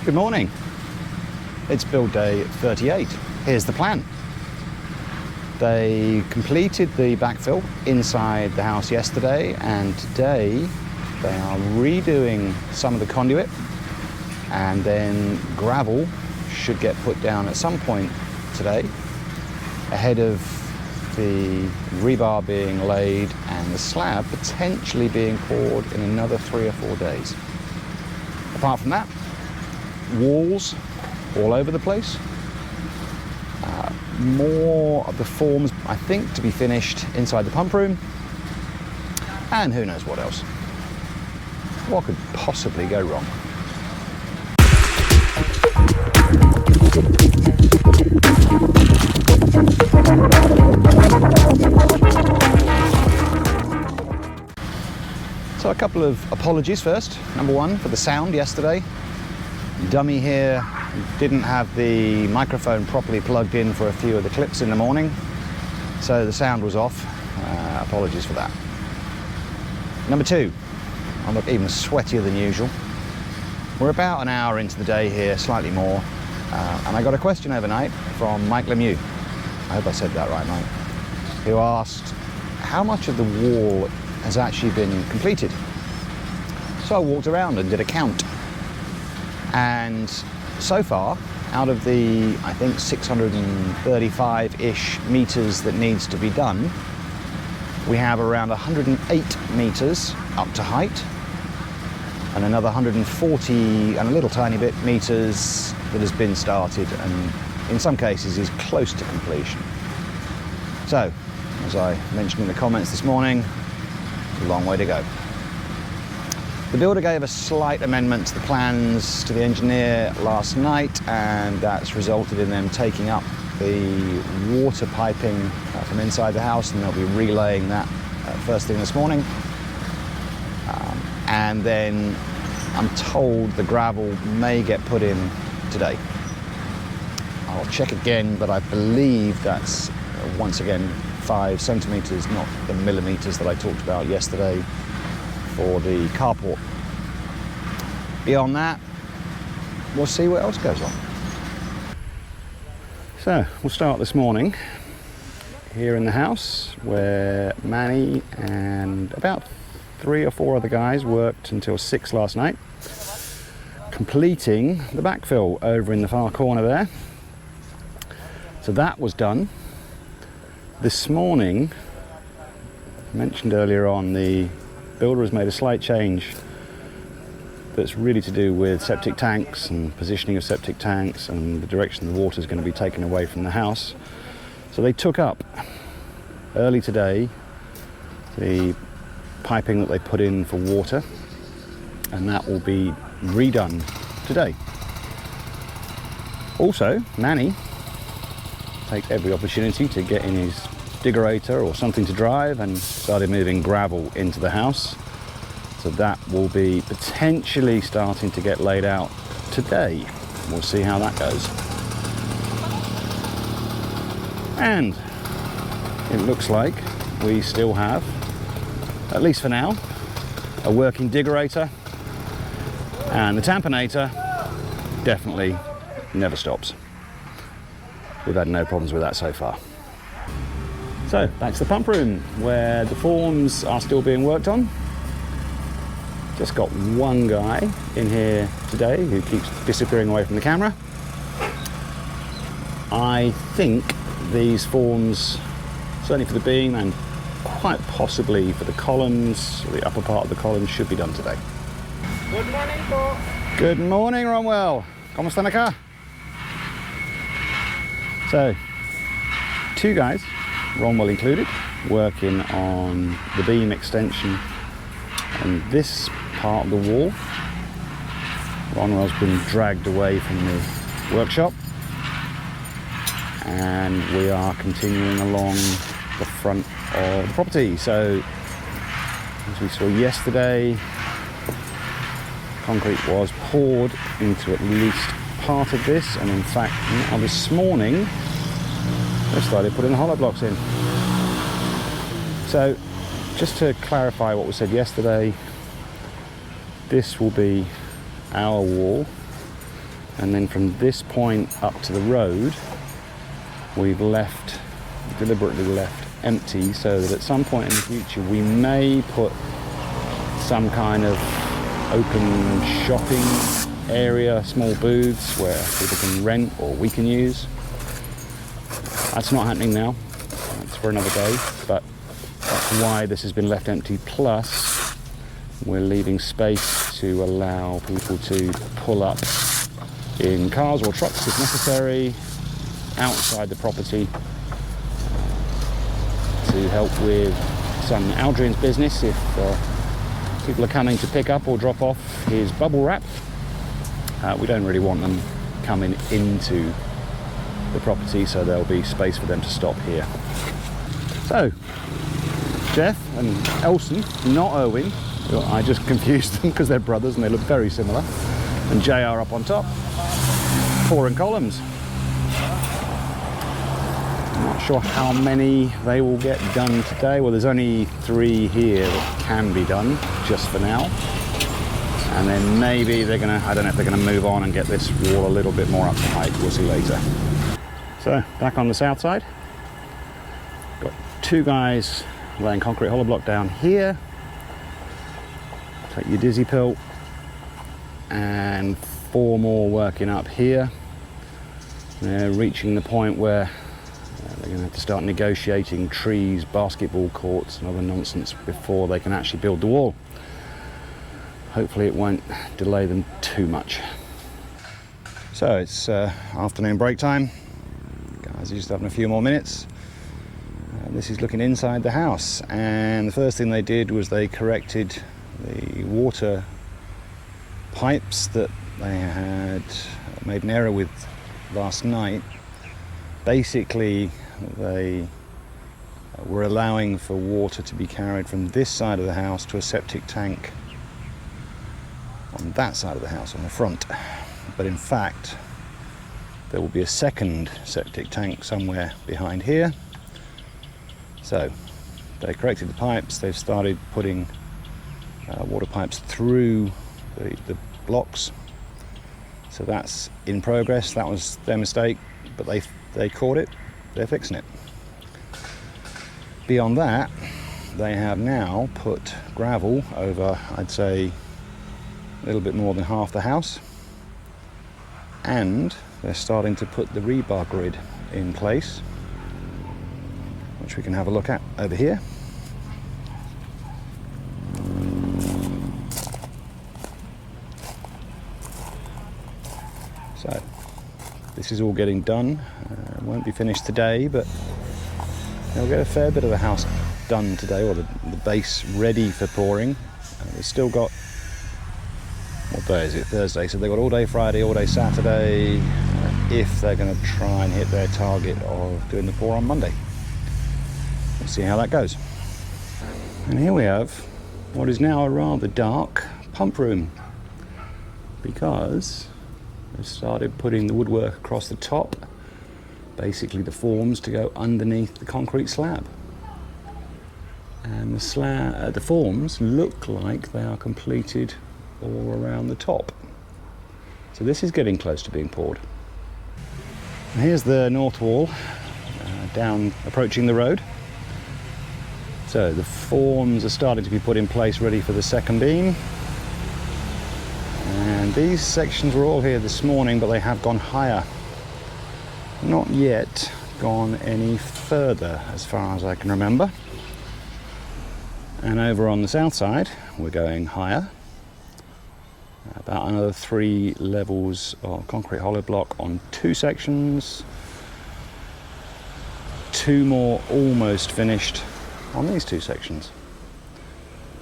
Good morning. It's build day 38. Here's the plan. They completed the backfill inside the house yesterday, and today they are redoing some of the conduit, and then gravel should get put down at some point today ahead of the rebar being laid and the slab potentially being poured in another 3 or 4 days. Apart from that, walls all over the place. More of the forms, I think, to be finished inside the pump room, and who knows what else. What could possibly go wrong? So a couple of apologies first. Number one, for the sound yesterday. Dummy here didn't have the microphone properly plugged in for a few of the clips in the morning, so the sound was off. Apologies for that. Number two, I look even sweatier than usual. We're about an hour into the day here, slightly more, and I got a question overnight from Mike Lemieux. I hope I said that right, Mike. Who asked how much of the wall has actually been completed. So I walked around and did a count. And so far, out of the, I think, 635-ish meters that needs to be done, we have around 108 meters up to height, and another 140 and a little tiny bit meters that has been started, and in some cases is close to completion. So, as I mentioned in the comments this morning, it's a long way to go. The builder gave a slight amendment to the plans to the engineer last night, and that's resulted in them taking up the water piping from inside the house, and they'll be relaying that first thing this morning. And then I'm told the gravel may get put in today. I'll check again, but I believe that's once again 5 centimeters, not the millimeters that I talked about yesterday for the carport. Beyond that, we'll see what else goes on. So we'll start this morning here in the house, where Manny and about 3 or 4 other guys worked until 6 last night, completing the backfill over in the far corner there. So that was done. This morning, mentioned earlier on, the builder has made a slight change that's really to do with septic tanks and positioning of septic tanks and the direction the water is going to be taken away from the house. So they took up early today the piping that they put in for water, and that will be redone today. Also, Manny takes every opportunity to get in his diggerator or something to drive and started moving gravel into the house. So that will be potentially starting to get laid out today. We'll see how that goes. And it looks like we still have, at least for now, a working diggerator, and the tampinator definitely never stops. We've had no problems with that so far. So back to the pump room, where the forms are still being worked on. Just got one guy in here today who keeps disappearing away from the camera. I think these forms, certainly for the beam and quite possibly for the columns, or the upper part of the columns, should be done today. Good morning po. Good morning, Romwell. ¿Cómo están acá? So, 2 guys, Romwell included, working on the beam extension and this part of the wall. Romwell's been dragged away from the workshop, and we are continuing along the front of the property. So, as we saw yesterday, concrete was poured into at least part of this, and in fact now this morning they started putting the hollow blocks in. So just to clarify what was said yesterday, this will be our wall And then from this point up to the road, we've deliberately left empty, so that at some point in the future we may put some kind of open shopping area, small booths where people can rent or we can use. That's not happening now. That's for another day, but that's why this has been left empty. Plus, we're leaving space to allow people to pull up in cars or trucks if necessary outside the property to help with some Adrian's business if people are coming to pick up or drop off his bubble wrap. We don't really want them coming into the property, so there'll be space for them to stop here. So, Jeff and Elson, not Erwin, I just confused them because they're brothers and they look very similar, and JR up on top, pouring columns. I'm not sure how many they will get done today. Well, there's only 3 here that can be done just for now. And then maybe they're gonna, I don't know if they're gonna move on and get this wall a little bit more up to height. We'll see later. So, back on the south side. Got 2 guys laying concrete hollow block down here. Take your dizzy pill. And 4 more working up here. They're reaching the point where they're going to have to start negotiating trees, basketball courts and other nonsense before they can actually build the wall. Hopefully it won't delay them too much. So it's afternoon break time. Guys are just having a few more minutes. This is looking inside the house, and the first thing they did was they corrected the water pipes that they had made an error with last night. Basically, they were allowing for water to be carried from this side of the house to a septic tank on that side of the house, on the front. But in fact, there will be a second septic tank somewhere behind here. So, they corrected the pipes, they've started putting water pipes through the blocks. So that's in progress. That was their mistake, but they caught it. They're fixing it. Beyond that, they have now put gravel over, I'd say, a little bit more than half the house, and they're starting to put the rebar grid in place, which we can have a look at over here. So this is all getting done. Won't be finished today, but they'll get a fair bit of the house done today, or the base ready for pouring. They've still got, what day is it? Thursday. So they've got all day Friday, all day Saturday, if they're going to try and hit their target of doing the pour on Monday. We'll see how that goes. And here we have what is now a rather dark pump room, because they've started putting the woodwork across the top, basically the forms to go underneath the concrete slab. And the forms look like they are completed all around the top. So this is getting close to being poured. And here's the north wall, down approaching the road. So the forms are starting to be put in place, ready for the second beam. And these sections were all here this morning, but they have gone higher. Not yet gone any further, as far as I can remember. And over on the south side, we're going higher. About another 3 levels of concrete hollow block on 2 sections. 2 more almost finished on these 2 sections.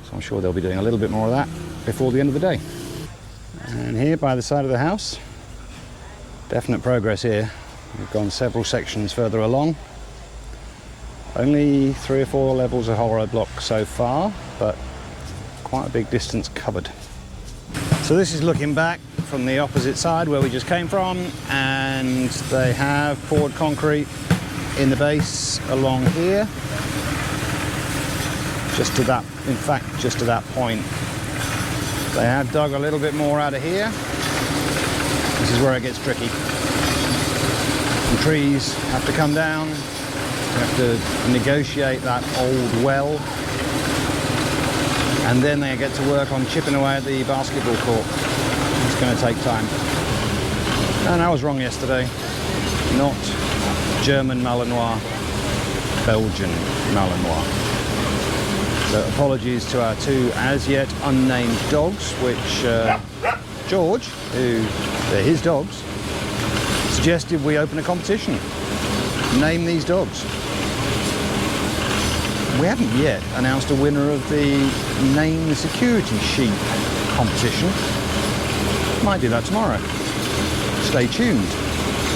So I'm sure they'll be doing a little bit more of that before the end of the day. And here by the side of the house, definite progress here. We've gone several sections further along. Only 3 or 4 levels of hollow block so far, but quite a big distance covered. So this is looking back from the opposite side where we just came from, and they have poured concrete in the base along here. Just to that, in fact, just to that point. They have dug a little bit more out of here. This is where it gets tricky. The trees have to come down. You have to negotiate that old well. And then they get to work on chipping away at the basketball court. It's going to take time. And I was wrong yesterday. Not German Malinois, Belgian Malinois. So apologies to our two as yet unnamed dogs, which George, who they're his dogs, suggested we open a competition. Name these dogs. We haven't yet announced a winner of the Name the Security Sheep competition. Might do that tomorrow. Stay tuned.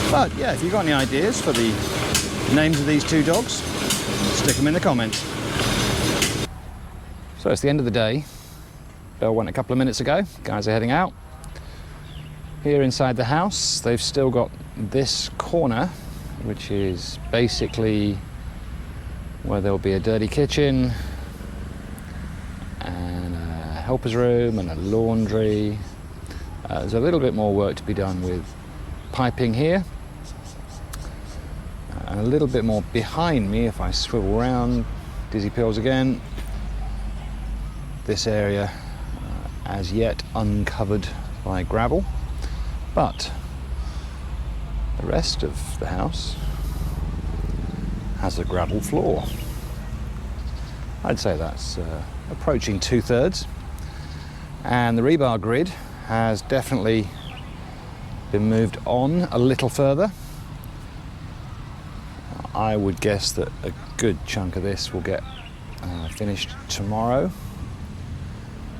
But yeah, if you've got any ideas for the names of these two dogs, stick them in the comments. So it's the end of the day. Bell went a couple of minutes ago. Guys are heading out. Here inside the house, they've still got this corner, which is basically where there'll be a dirty kitchen and a helper's room and a laundry. There's a little bit more work to be done with piping here. And a little bit more behind me, if I swivel around, dizzy pills again. This area as yet uncovered by gravel, but the rest of the house has a gravel floor. I'd say that's approaching 2/3, and the rebar grid has definitely been moved on a little further. I would guess that a good chunk of this will get finished tomorrow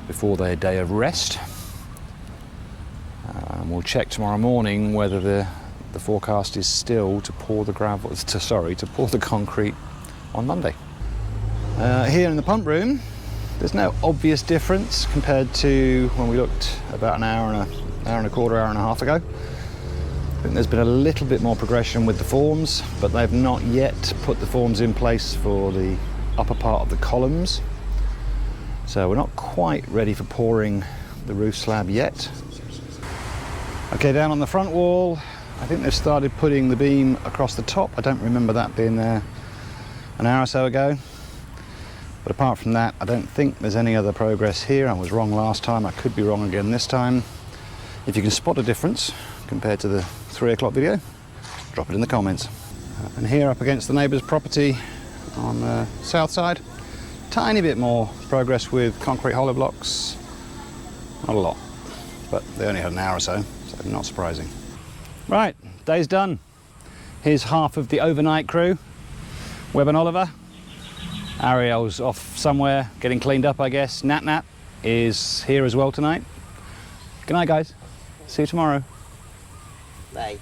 before their day of rest. We'll check tomorrow morning whether the forecast is still to pour the concrete on Monday. Here in the pump room, there's no obvious difference compared to when we looked about an hour and a quarter, hour and a half ago. I think there's been a little bit more progression with the forms, but they've not yet put the forms in place for the upper part of the columns. So we're not quite ready for pouring the roof slab yet. Okay, down on the front wall, I think they've started putting the beam across the top. I don't remember that being there an hour or so ago. But apart from that, I don't think there's any other progress here. I was wrong last time, I could be wrong again this time. If you can spot a difference compared to the 3 o'clock video, drop it in the comments. And here up against the neighbour's property on the south side, tiny bit more progress with concrete hollow blocks. Not a lot, but they only had an hour or so, so not surprising. Right, day's done. Here's half of the overnight crew. Webb and Oliver. Ariel's off somewhere, getting cleaned up, I guess. Nat is here as well tonight. Good night, guys. See you tomorrow. Bye.